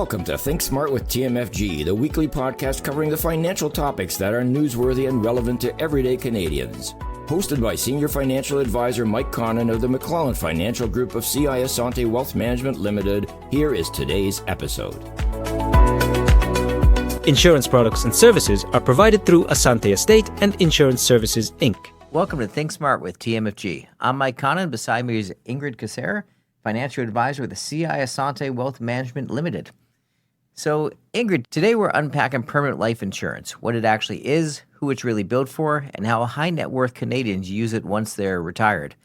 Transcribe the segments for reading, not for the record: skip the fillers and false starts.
Welcome to Think Smart with TMFG, the weekly podcast covering the financial topics that are newsworthy and relevant to everyday Canadians. Hosted by Senior Financial Advisor Mike Connon of the McClellan Financial Group of CI Asante Wealth Management Limited, here is today's episode. Insurance products and services are provided through Asante Estate and Insurance Services, Inc. Welcome to Think Smart with TMFG. I'm Mike Connon. Beside me is Ingrid Kucera, Financial Advisor with the CI Asante Wealth Management Limited. So, Ingrid, today we're unpacking permanent life insurance, what it actually is, who it's really built for, and how high net worth Canadians use it once they're retired,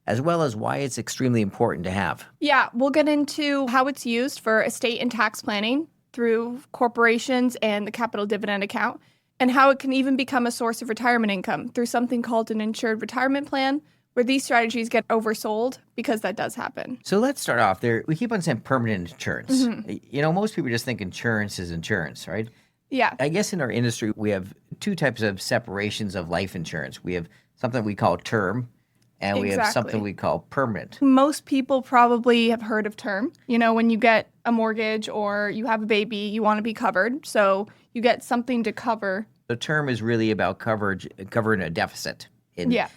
as well as why it's extremely important to have. Yeah, we'll get into how it's used for estate and tax planning through corporations and the capital dividend account, and how it can even become a source of retirement income through something called an insured retirement plan, where these strategies get oversold because that does happen. So let's start off there. We keep on saying permanent insurance. You know, most people just think insurance is insurance, right? Yeah. I guess in our industry, we have two types of separations of life insurance. We have something we call term, and we have something we call permanent. Most people probably have heard of term. You know, when you get a mortgage or you have a baby, you want to be covered. So you get something to cover. The term is really about covering a deficit.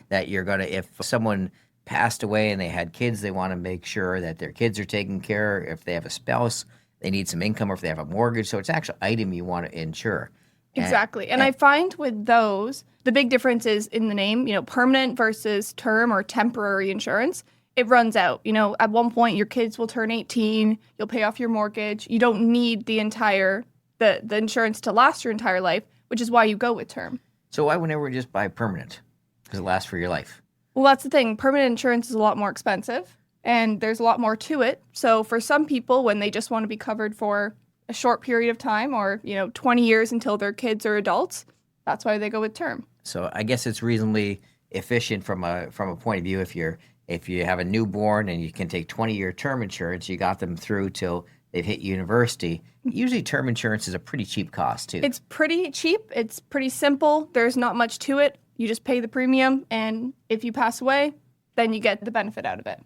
That you're going to, if someone passed away and they had kids, they want to make sure that their kids are taken care of. If they have a spouse, they need some income, or if they have a mortgage. So it's an actual item you want to insure. Exactly. And I find with those, the big difference is in the name, you know, permanent versus term or temporary insurance. It runs out. You know, at one point your kids will turn 18, you'll pay off your mortgage. You don't need the insurance to last your entire life, which is why you go with term. So why wouldn't everyone just buy permanent? Because it lasts for your life. Well, that's the thing. Permanent insurance is a lot more expensive, and there's a lot more to it. So for some people, when they just want to be covered for a short period of time or, 20 years until their kids are adults, that's why they go with term. So I guess it's reasonably efficient from a point of view. If you have a newborn and you can take 20-year term insurance, you got them through till they've hit university. Usually term insurance is a pretty cheap cost, too. It's pretty cheap. It's pretty simple. There's not much to it. You just pay the premium, and if you pass away, then you get the benefit out of it.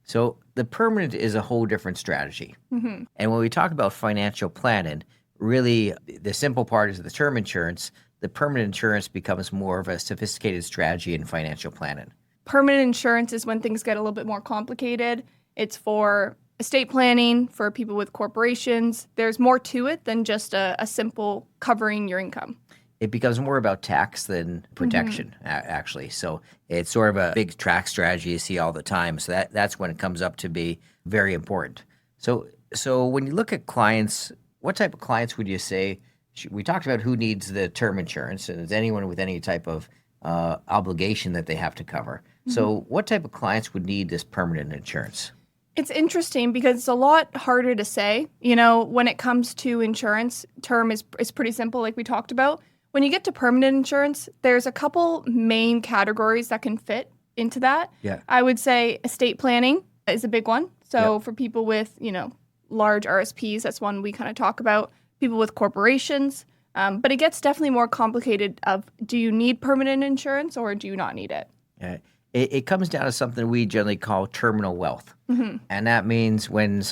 So the permanent is a whole different strategy. And when we talk about financial planning, really the simple part is the term insurance. The permanent insurance becomes more of a sophisticated strategy in financial planning. Permanent insurance is when things get a little bit more complicated. It's for estate planning, for people with corporations. There's more to it than just a simple covering your income. It becomes more about tax than protection, actually. So it's sort of a big tax strategy you see all the time. So that's when it comes up to be very important. So when you look at clients, what type of clients would you say? We talked about who needs the term insurance, and it's anyone with any type of obligation that they have to cover. So what type of clients would need this permanent insurance? It's interesting because it's a lot harder to say. You know, when it comes to insurance, term is pretty simple, like we talked about. When you get to permanent insurance, there's a couple main categories that can fit into that. Yeah. I would say estate planning is a big one. So for people with, large RSPs, that's one we kind of talk about. People with corporations. But it gets definitely more complicated of, do you need permanent insurance or do you not need it? It comes down to something we generally call terminal wealth. And that means when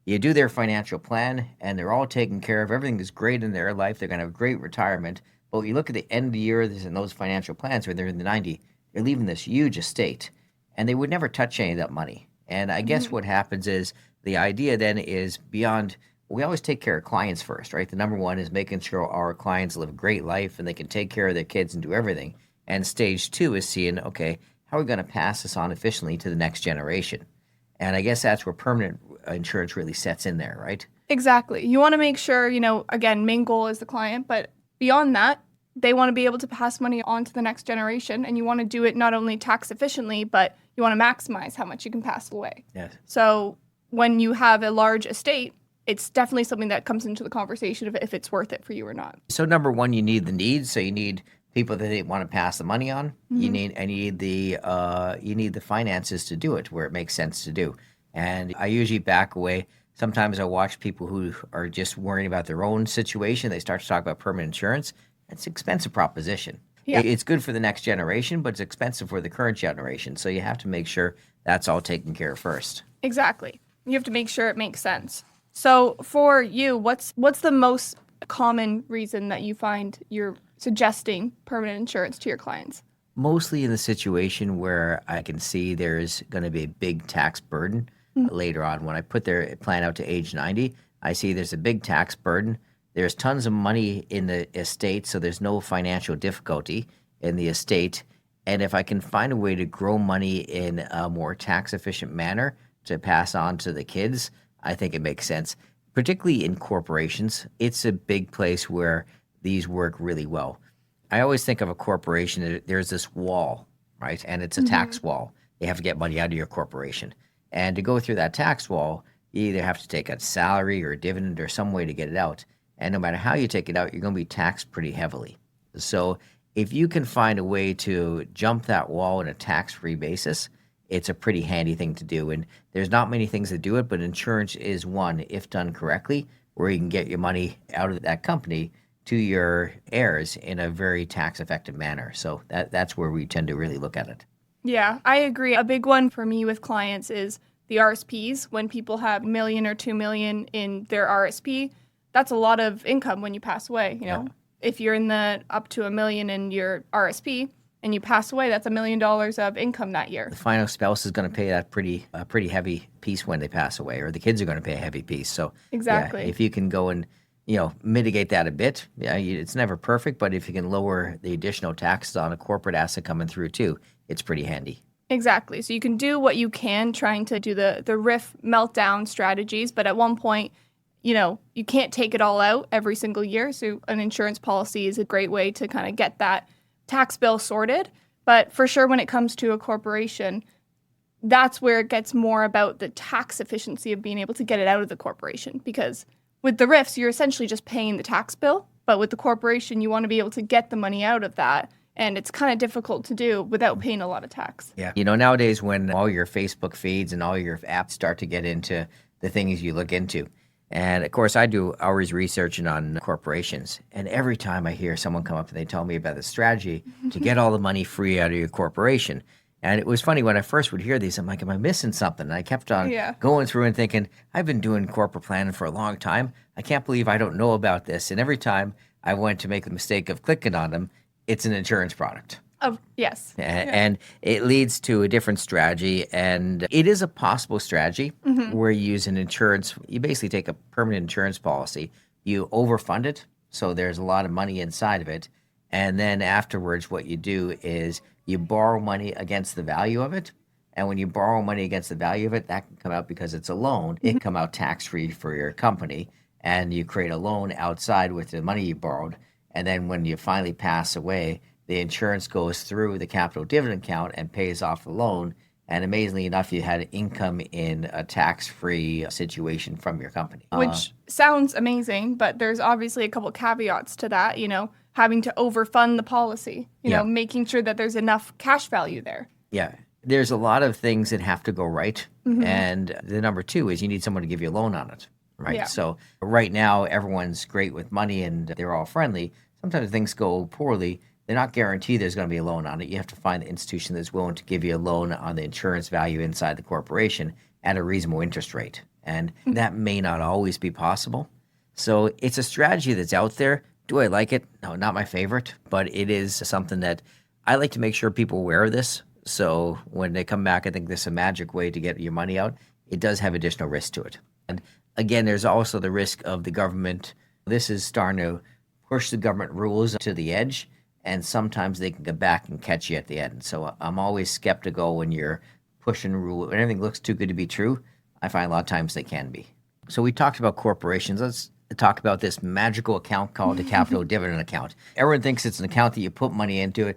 you do their financial plan and they're all taken care of, everything is great in their life, they're going to have great retirement. But you look at the end of the year in those financial plans when they're in the 90s, they're leaving this huge estate and they would never touch any of that money. And I guess what happens is the idea then is beyond, we always take care of clients first, right? The number one is making sure our clients live a great life and they can take care of their kids and do everything. And stage two is seeing, okay, how are we going to pass this on efficiently to the next generation? And I guess that's where permanent insurance really sets in there, right? Exactly. You want to make sure, again, main goal is the client, but beyond that, they want to be able to pass money on to the next generation, and you want to do it not only tax efficiently, but you want to maximize how much you can pass away. Yes. So when you have a large estate, it's definitely something that comes into the conversation of if it's worth it for you or not. So number one, you need the needs. So you need people that they want to pass the money on. You need the finances to do it where it makes sense to do. And I usually back away. Sometimes I watch people who are just worrying about their own situation. They start to talk about permanent insurance. It's an expensive proposition. Yeah. It's good for the next generation, but it's expensive for the current generation. So you have to make sure that's all taken care of first. Exactly. You have to make sure it makes sense. So for you, what's the most common reason that you find you're suggesting permanent insurance to your clients? Mostly in the situation where I can see there's going to be a big tax burden later on. When I put their plan out to age 90, I see there's a big tax burden. There's tons of money in the estate, so there's no financial difficulty in the estate. And if I can find a way to grow money in a more tax-efficient manner to pass on to the kids, I think it makes sense. Particularly in corporations, it's a big place where these work really well. I always think of a corporation, there's this wall, right? And it's a tax wall. You have to get money out of your corporation. And to go through that tax wall, you either have to take a salary or a dividend or some way to get it out. And no matter how you take it out, you're going to be taxed pretty heavily. So if you can find a way to jump that wall on a tax-free basis, it's a pretty handy thing to do. And there's not many things that do it, but insurance is one, if done correctly, where you can get your money out of that company to your heirs in a very tax-effective manner. So that's where we tend to really look at it. Yeah, I agree. A big one for me with clients is the RSPs. When people have $1 million or $2 million in their RSP, that's a lot of income when you pass away. You know, if you're in the up to $1 million in your RSP and you pass away, that's $1 million of income that year. The final spouse is going to pay that pretty heavy piece when they pass away, or the kids are going to pay a heavy piece. So exactly, if you can go and mitigate that a bit. It's never perfect, but if you can lower the additional taxes on a corporate asset coming through too, it's pretty handy. Exactly. So you can do what you can trying to do the RRSP meltdown strategies, but at one point, you can't take it all out every single year. So an insurance policy is a great way to kind of get that tax bill sorted. But for sure, when it comes to a corporation, that's where it gets more about the tax efficiency of being able to get it out of the corporation, because with the RRSPs, you're essentially just paying the tax bill, but with the corporation, you want to be able to get the money out of that, and it's kind of difficult to do without paying a lot of tax. Yeah. Nowadays when all your Facebook feeds and all your apps start to get into the things you look into, and of course I do hours researching on corporations, and every time I hear someone come up and they tell me about the strategy to get all the money free out of your corporation. And it was funny when I first would hear these, I'm like, am I missing something? And I kept on going through and thinking, I've been doing corporate planning for a long time. I can't believe I don't know about this. And every time I went to make the mistake of clicking on them, it's an insurance product. Oh, yes. And it leads to a different strategy. And it is a possible strategy where you use an insurance. You basically take a permanent insurance policy, you overfund it, so there's a lot of money inside of it. And then afterwards, what you do is you borrow money against the value of it. And when you borrow money against the value of it, that can come out because it's a loan. It can come out tax-free for your company. And you create a loan outside with the money you borrowed. And then when you finally pass away, the insurance goes through the capital dividend account and pays off the loan. And amazingly enough, you had income in a tax-free situation from your company. Which sounds amazing, but there's obviously a couple caveats to that, having to overfund the policy, making sure that there's enough cash value there. Yeah. There's a lot of things that have to go right. And the number two is you need someone to give you a loan on it, right? Yeah. So right now, everyone's great with money and they're all friendly. Sometimes things go poorly. They're not guaranteed there's going to be a loan on it. You have to find the institution that's willing to give you a loan on the insurance value inside the corporation at a reasonable interest rate. And that may not always be possible. So it's a strategy that's out there. Do I like it? No, not my favorite, but it is something that I like to make sure people are aware of this. So when they come back, I think this is a magic way to get your money out. It does have additional risk to it. And again, there's also the risk of the government. This is starting to push the government rules to the edge, and sometimes they can go back and catch you at the end. So I'm always skeptical when you're pushing rules. When everything looks too good to be true, I find a lot of times they can be. So we talked about corporations. Let's talk about this magical account called the capital dividend account. Everyone thinks it's an account that you put money into it.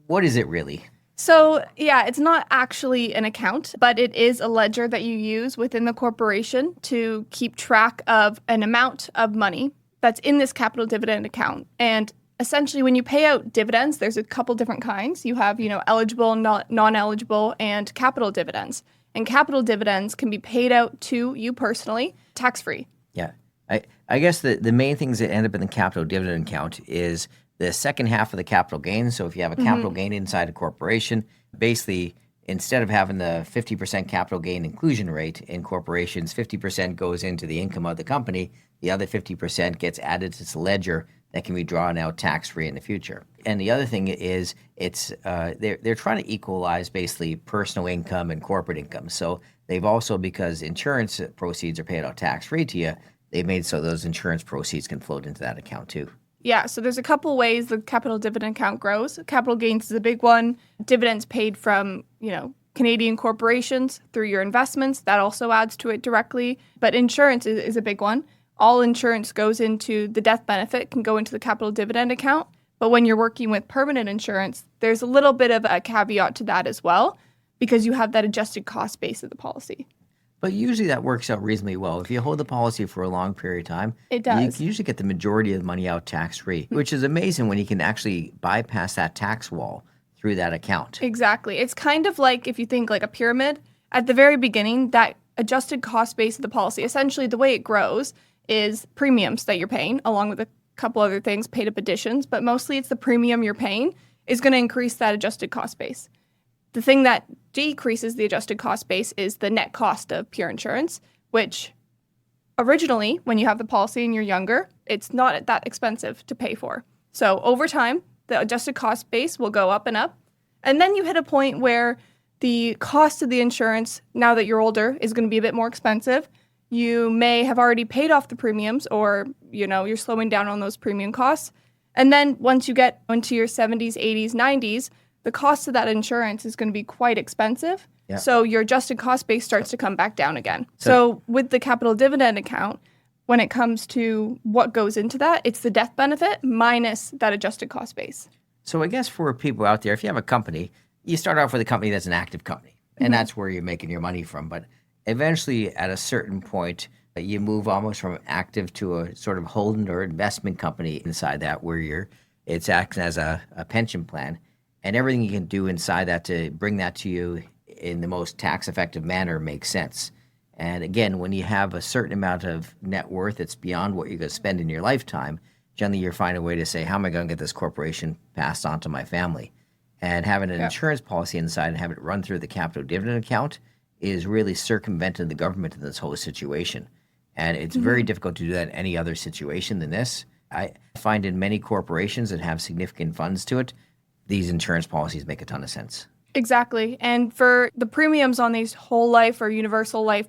What is it really? So, yeah, it's not actually an account, but it is a ledger that you use within the corporation to keep track of an amount of money that's in this capital dividend account. And essentially, when you pay out dividends, there's a couple different kinds. You have, eligible, non-eligible, and capital dividends. And capital dividends can be paid out to you personally, tax-free. Yeah. I guess the main things that end up in the capital dividend account is the second half of the capital gain. So if you have a capital gain inside a corporation, basically instead of having the 50% capital gain inclusion rate in corporations, 50% goes into the income of the company. The other 50% gets added to the ledger that can be drawn out tax-free in the future. And the other thing is they're trying to equalize basically personal income and corporate income. So they've also, because insurance proceeds are paid out tax-free to you, they've made so those insurance proceeds can float into that account too. Yeah, so there's a couple ways the capital dividend account grows. Capital gains is a big one. Dividends paid from, Canadian corporations through your investments, that also adds to it directly. But insurance is a big one. All insurance goes into the death benefit, can go into the capital dividend account. But when you're working with permanent insurance, there's a little bit of a caveat to that as well, because you have that adjusted cost base of the policy. But usually that works out reasonably well. If you hold the policy for a long period of time, it does. You can usually get the majority of the money out tax-free, which is amazing when you can actually bypass that tax wall through that account. Exactly. It's kind of like, if you think like a pyramid, at the very beginning, that adjusted cost base of the policy, essentially the way it grows is premiums that you're paying, along with a couple other things, paid up additions, but mostly it's the premium you're paying is going to increase that adjusted cost base. The thing that decreases the adjusted cost base is the net cost of pure insurance, which originally, when you have the policy and you're younger, it's not that expensive to pay for. So over time, the adjusted cost base will go up and up. And then you hit a point where the cost of the insurance, now that you're older, is going to be a bit more expensive. You may have already paid off the premiums, or, you're slowing down on those premium costs. And then once you get into your 70s, 80s, 90s, the cost of that insurance is going to be quite expensive. Yeah. So your adjusted cost base starts to come back down again. So with the capital dividend account, when it comes to what goes into that, it's the death benefit minus that adjusted cost base. So I guess for people out there, if you have a company, you start off with a company that's an active company, and that's where you're making your money from. But eventually, at a certain point, you move almost from active to a sort of holding or investment company inside that, where it's acting as a pension plan. And everything you can do inside that to bring that to you in the most tax-effective manner makes sense. And again, when you have a certain amount of net worth that's beyond what you're going to spend in your lifetime, generally you're finding a way to say, how am I going to get this corporation passed on to my family? And having an insurance policy inside and having it run through the capital dividend account is really circumventing the government in this whole situation. And it's very difficult to do that in any other situation than this. I find in many corporations that have significant funds to it, these insurance policies make a ton of sense. Exactly. And for the premiums on these whole life or universal life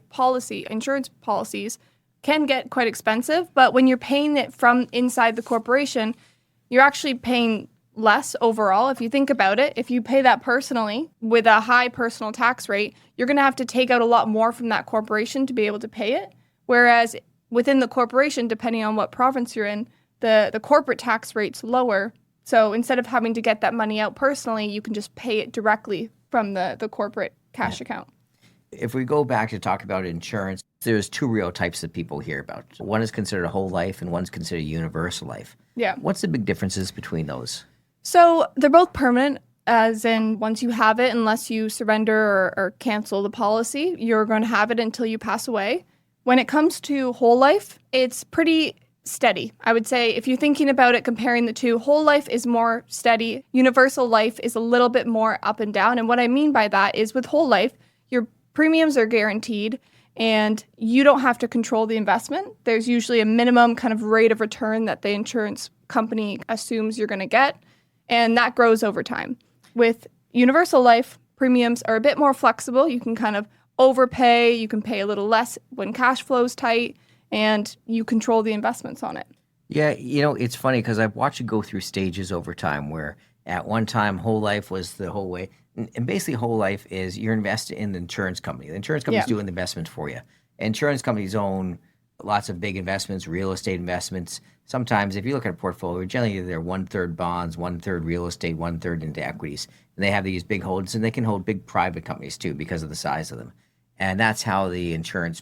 insurance policies can get quite expensive. But when you're paying it from inside the corporation, you're actually paying less overall. If you think about it, if you pay that personally with a high personal tax rate, you're going to have to take out a lot more from that corporation to be able to pay it. Whereas within the corporation, depending on what province you're in, the corporate tax rate's lower. So instead of having to get that money out personally, you can just pay it directly from the corporate cash account. If we go back to talk about insurance, there's two real types of people here about. One is considered a whole life and one's considered universal life. Yeah. What's the big differences between those? So they're both permanent, as in once you have it, unless you surrender or cancel the policy, you're going to have it until you pass away. When it comes to whole life, it's pretty steady. I would say if you're thinking about it, comparing the two, whole life is more steady. Universal life is a little bit more up and down. And what I mean by that is with whole life, your premiums are guaranteed and you don't have to control the investment. There's usually a minimum kind of rate of return that the insurance company assumes you're going to get, and that grows over time. With universal life, premiums are a bit more flexible. You can kind of overpay, you can pay a little less when cash flow's tight, and you control the investments on it. Yeah, it's funny because I've watched it go through stages over time where at one time whole life was the whole way. And basically whole life is you're invested in the insurance company. The insurance company's doing the investments for you. Insurance companies own lots of big investments, real estate investments. Sometimes if you look at a portfolio, generally they're 1/3 bonds, 1/3 real estate, 1/3 into equities. And they have these big holdings, and they can hold big private companies too because of the size of them. And that's how the insurance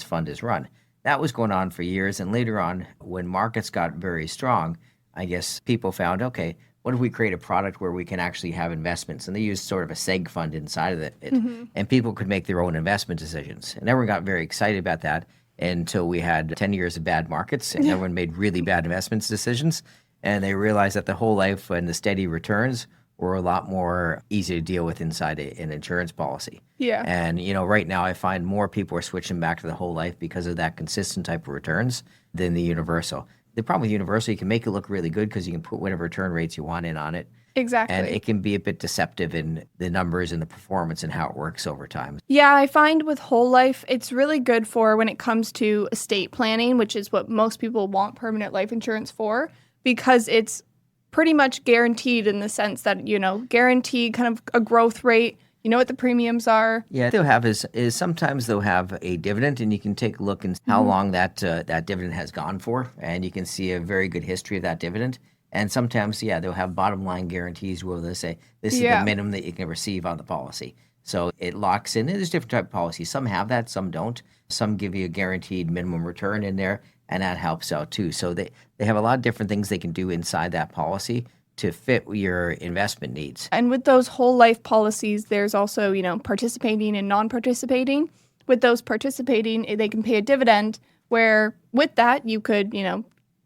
fund is run. That was going on for years. And later on, when markets got very strong, I guess people found, okay, what if we create a product where we can actually have investments? And they used sort of a seg fund inside of it. And people could make their own investment decisions. And everyone got very excited about that until we had 10 years of bad markets and everyone made really bad investment decisions. And they realized that the whole life and the steady returns were a lot more easy to deal with inside an insurance policy. Yeah. And, right now I find more people are switching back to the whole life because of that consistent type of returns than the universal. The problem with universal, you can make it look really good because you can put whatever return rates you want in on it. Exactly. And it can be a bit deceptive in the numbers and the performance and how it works over time. Yeah, I find with whole life, it's really good for when it comes to estate planning, which is what most people want permanent life insurance for, because it's pretty much guaranteed in the sense that, guaranteed kind of a growth rate. You know what the premiums are. Yeah, they'll have is sometimes they'll have a dividend, and you can take a look and how long that dividend has gone for, and you can see a very good history of that dividend. And sometimes, they'll have bottom line guarantees where they say this is the minimum that you can receive on the policy. So it locks in. There's different type of policies. Some have that, some don't. Some give you a guaranteed minimum return in there, and that helps out too. So they have a lot of different things they can do inside that policy to fit your investment needs. And with those whole life policies, there's also, participating and non-participating. With those participating, they can pay a dividend where with that, you could,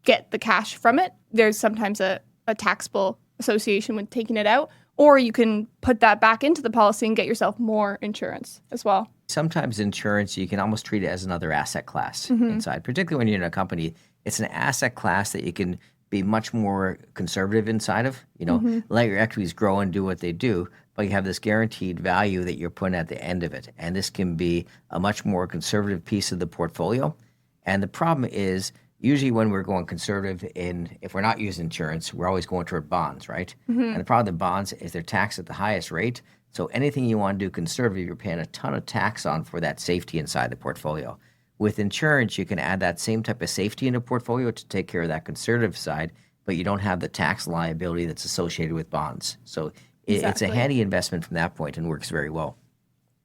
get the cash from it. There's sometimes a taxable association with taking it out, or you can put that back into the policy and get yourself more insurance as well. Sometimes insurance, you can almost treat it as another asset class inside, particularly when you're in a company. It's an asset class that you can be much more conservative inside of, let your equities grow and do what they do, but you have this guaranteed value that you're putting at the end of it. And this can be a much more conservative piece of the portfolio. And the problem is, usually when we're going conservative if we're not using insurance, we're always going toward bonds, right? And the problem with bonds is they're taxed at the highest rate. So anything you want to do conservative, you're paying a ton of tax on for that safety inside the portfolio. With insurance, you can add that same type of safety in the portfolio to take care of that conservative side, but you don't have the tax liability that's associated with bonds. So it's a handy investment from that point and works very well.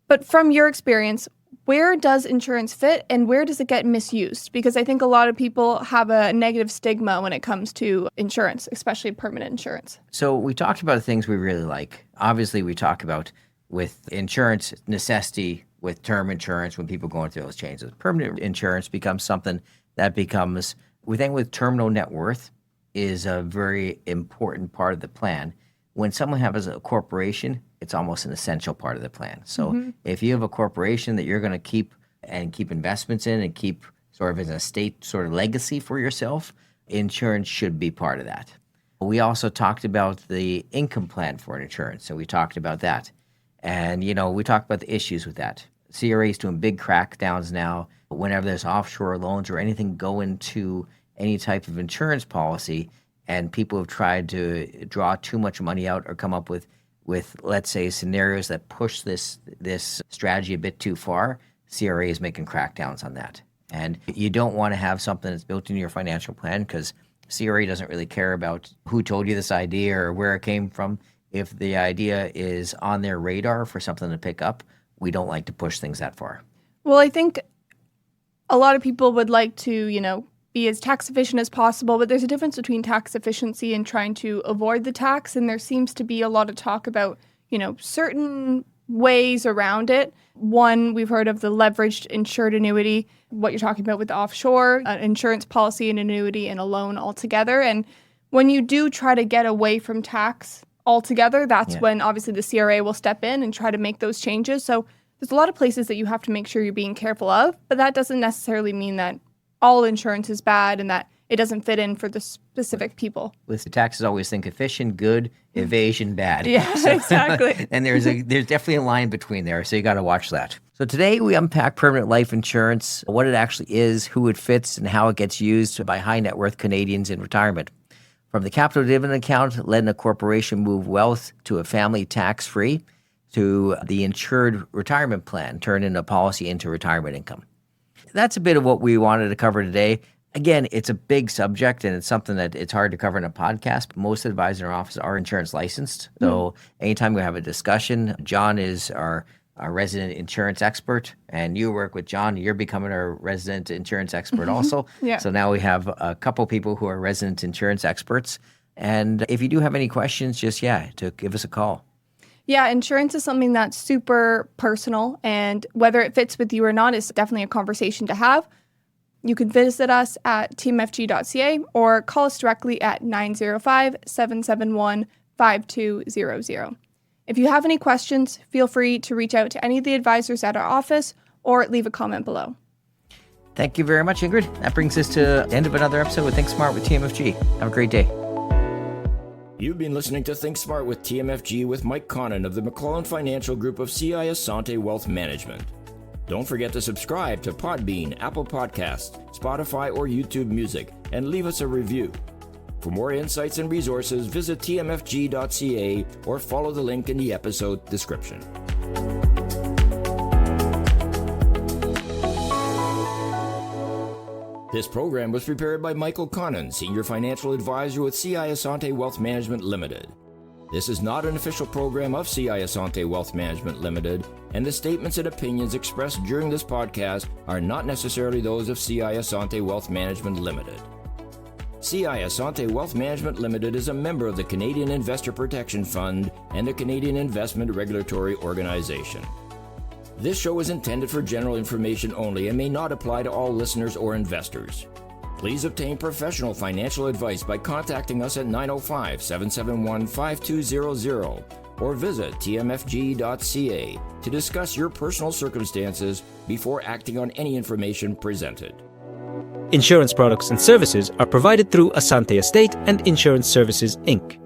But from your experience, where does insurance fit and where does it get misused? Because I think a lot of people have a negative stigma when it comes to insurance, especially permanent insurance. So we talked about the things we really like. Obviously, we talk about with insurance necessity, with term insurance, when people go through those changes. Permanent insurance becomes something that becomes, we think with terminal net worth is a very important part of the plan. When someone has a corporation, it's almost an essential part of the plan. So if you have a corporation that you're going to keep investments in and keep sort of as an estate sort of legacy for yourself, insurance should be part of that. We also talked about the income plan for an insurance. So we talked about that. And, we talked about the issues with that. CRA is doing big crackdowns now. Whenever there's offshore loans or anything go into any type of insurance policy, and people have tried to draw too much money out or come up with let's say, scenarios that push this strategy a bit too far, CRA is making crackdowns on that. And you don't want to have something that's built into your financial plan because CRA doesn't really care about who told you this idea or where it came from. If the idea is on their radar for something to pick up, we don't like to push things that far. Well, I think a lot of people would like to, be as tax efficient as possible, but there's a difference between tax efficiency and trying to avoid the tax. And there seems to be a lot of talk about, certain ways around it. One, we've heard of the leveraged insured annuity, what you're talking about with the offshore, an insurance policy, an annuity, and a loan altogether. And when you do try to get away from tax altogether, that's when obviously the CRA will step in and try to make those changes. So there's a lot of places that you have to make sure you're being careful of, but that doesn't necessarily mean that all insurance is bad and that it doesn't fit in for the specific people. With the taxes, always think efficient, good, evasion, bad. Yeah, exactly. And there's definitely a line between there, so you got to watch that. So today we unpack permanent life insurance, what it actually is, who it fits, and how it gets used by high net worth Canadians in retirement. From the capital dividend account, letting a corporation move wealth to a family tax-free, to the insured retirement plan, turning a policy into retirement income. That's a bit of what we wanted to cover today. Again, it's a big subject and it's something that it's hard to cover in a podcast. Most advisors in our office are insurance licensed. So anytime we have a discussion, John is our resident insurance expert, and you work with John. You're becoming our resident insurance expert also. So now we have a couple people who are resident insurance experts. And if you do have any questions, just, to give us a call. Yeah, insurance is something that's super personal, and whether it fits with you or not is definitely a conversation to have. You can visit us at tmfg.ca or call us directly at 905-771-5600. 5200. If you have any questions, feel free to reach out to any of the advisors at our office or leave a comment below. Thank you very much, Ingrid. That brings us to the end of another episode with Think Smart with TMFG. Have a great day. You've been listening to Think Smart with TMFG with Mike Connon of the McClellan Financial Group of CI Asante Wealth Management. Don't forget to subscribe to Podbean, Apple Podcasts, Spotify, or YouTube Music, and leave us a review. For more insights and resources, visit tmfg.ca or follow the link in the episode description. This program was prepared by Michael Connon, Senior Financial Advisor with CI Asante Wealth Management Limited. This is not an official program of CI Asante Wealth Management Limited, and the statements and opinions expressed during this podcast are not necessarily those of CI Asante Wealth Management Limited. CI Asante Wealth Management Limited is a member of the Canadian Investor Protection Fund and the Canadian Investment Regulatory Organization. This show is intended for general information only and may not apply to all listeners or investors. Please obtain professional financial advice by contacting us at 905-771-5200 or visit tmfg.ca to discuss your personal circumstances before acting on any information presented. Insurance products and services are provided through Asante Estate and Insurance Services, Inc.